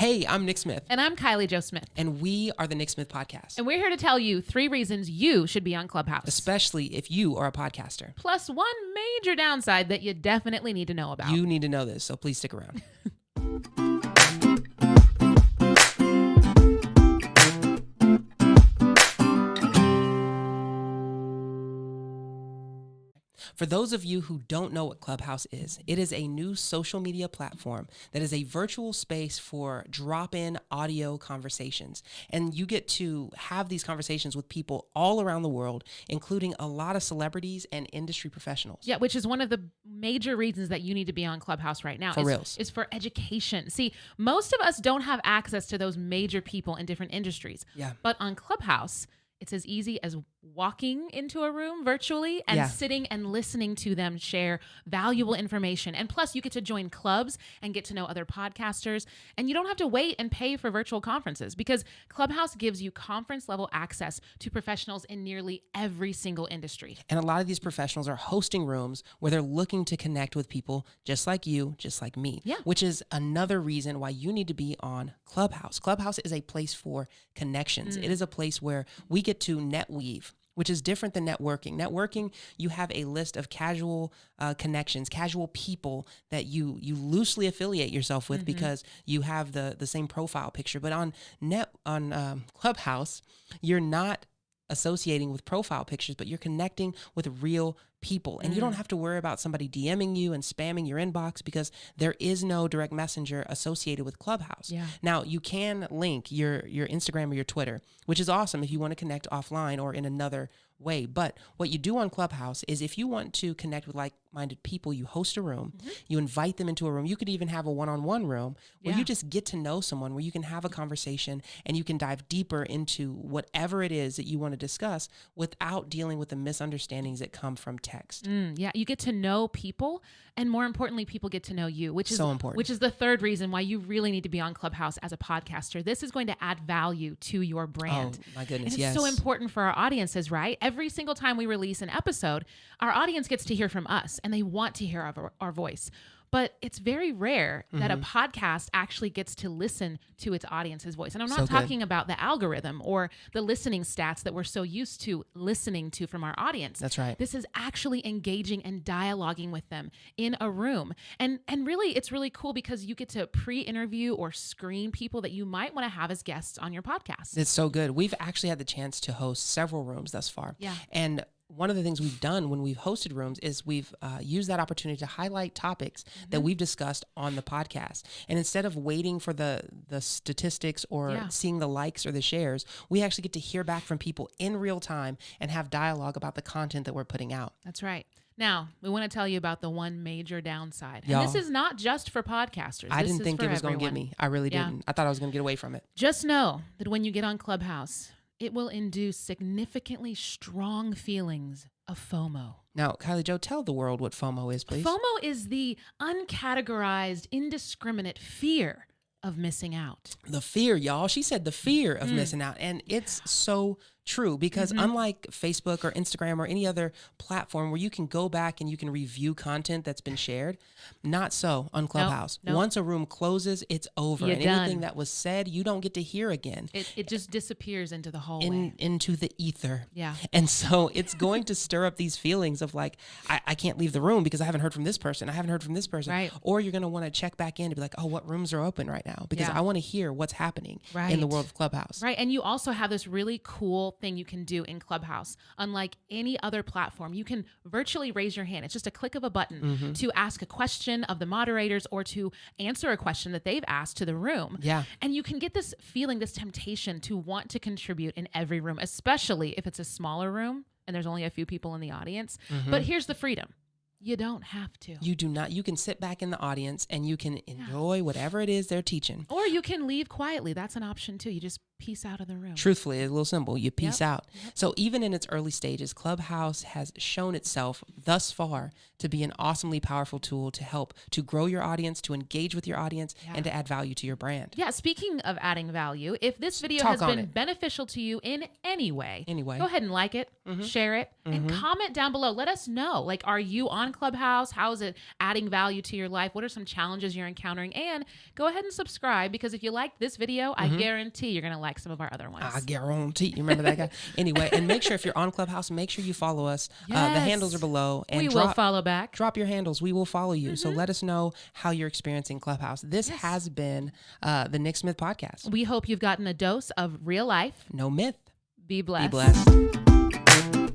Hey, I'm Nick Smith. And I'm Kylie Jo Smith. And we are the NixMyth Podcast. And we're here to tell you 3 reasons you should be on Clubhouse. Especially if you are a podcaster. Plus 1 major downside that you definitely need to know about. You need to know this, so please stick around. For those of you who don't know what Clubhouse is, it is a new social media platform that is a virtual space for drop-in audio conversations. And you get to have these conversations with people all around the world, including a lot of celebrities and industry professionals. Yeah, which is one of the major reasons that you need to be on Clubhouse right now. For reals. Is for education. See, most of us don't have access to those major people in different industries. Yeah. But on Clubhouse, it's as easy as walking into a room virtually and sitting and listening to them share valuable information. And plus, you get to join clubs and get to know other podcasters. And you don't have to wait and pay for virtual conferences because Clubhouse gives you conference-level access to professionals in nearly every single industry. And a lot of these professionals are hosting rooms where they're looking to connect with people just like you, just like me, which is another reason why you need to be on Clubhouse. Clubhouse is a place for connections. It is a place where we get to net weave, which is different than networking. Networking, you have a list of casual connections, casual people that you loosely affiliate yourself with because you have the same profile picture. But on Clubhouse, you're not associating with profile pictures, but you're connecting with real people. And you don't have to worry about somebody DMing you and spamming your inbox because there is no direct messenger associated with Clubhouse. Yeah. Now, you can link your Instagram or your Twitter, which is awesome if you want to connect offline or in another way. But what you do on Clubhouse is if you want to connect with like-minded people, you host a room, you invite them into a room. You could even have a one-on-one room where you just get to know someone, where you can have a conversation and you can dive deeper into whatever it is that you want to discuss without dealing with the misunderstandings that come from text. You get to know people, and more importantly, people get to know you, which is so important. Which is the third reason why you really need to be on Clubhouse as a podcaster. This is going to add value to your brand. Oh my goodness, and it's so important for our audiences, right? Every single time we release an episode, our audience gets to hear from us, and they want to hear our voice. But it's very rare that a podcast actually gets to listen to its audience's voice. And I'm not talking about the algorithm or the listening stats that we're so used to listening to from our audience. That's right. This is actually engaging and dialoguing with them in a room. And really, it's really cool because you get to pre-interview or screen people that you might want to have as guests on your podcast. It's so good. We've actually had the chance to host several rooms thus far. Yeah. And one of the things we've done when we've hosted rooms is we've used that opportunity to highlight topics that we've discussed on the podcast. And instead of waiting for the statistics or seeing the likes or the shares, we actually get to hear back from people in real time and have dialogue about the content that we're putting out. That's right. Now, we want to tell you about the one major downside. Y'all, and this is not just for podcasters. I didn't think it was going to get me. I really didn't. I thought I was going to get away from it. Just know that when you get on Clubhouse, it will induce significantly strong feelings of FOMO. Now, Kylie Jo, tell the world what FOMO is, please. FOMO is the uncategorized, indiscriminate fear of missing out. The fear, y'all. She said the fear of missing out. And it's so true because unlike Facebook or Instagram or any other platform where you can go back and you can review content that's been shared, not so on Clubhouse. Nope. Once a room closes, it's over. You're and done. anything that was said, you don't get to hear again. It just disappears into the hallway. Into the ether. Yeah. And so it's going to stir up these feelings of like, I can't leave the room because I haven't heard from this person. I haven't heard from this person. Right. Or you're going to want to check back in to be like, oh, what rooms are open right now? Because I want to hear what's happening in the world of Clubhouse. Right. And you also have this really cool thing you can do in Clubhouse. Unlike any other platform, you can virtually raise your hand. It's just a click of a button to ask a question of the moderators or to answer a question that they've asked to the room. Yeah. And you can get this feeling, this temptation to want to contribute in every room, especially if it's a smaller room and there's only a few people in the audience. But here's the freedom. You don't have to. You do not. You can sit back in the audience and you can enjoy whatever it is they're teaching. Or you can leave quietly. That's an option too. You just peace out of the room. Truthfully, it's a little simple. You peace out. So even in its early stages, Clubhouse has shown itself thus far to be an awesomely powerful tool to help to grow your audience, to engage with your audience, and to add value to your brand. Yeah, speaking of adding value, if this video has been beneficial to you in any way, go ahead and like it, share it, and comment down below. Let us know. Like, are you on Clubhouse? How is it adding value to your life? What are some challenges you're encountering? And go ahead and subscribe, because if you like this video, I guarantee you're going to like some of our other ones. I guarantee. You remember that guy? Anyway, and make sure if you're on Clubhouse, make sure you follow us. The handles are below. And we will follow back. Drop your handles. We will follow you. So let us know how you're experiencing Clubhouse. This has been the NixMyth Podcast. We hope you've gotten a dose of real life. No myth. Be blessed. Be blessed.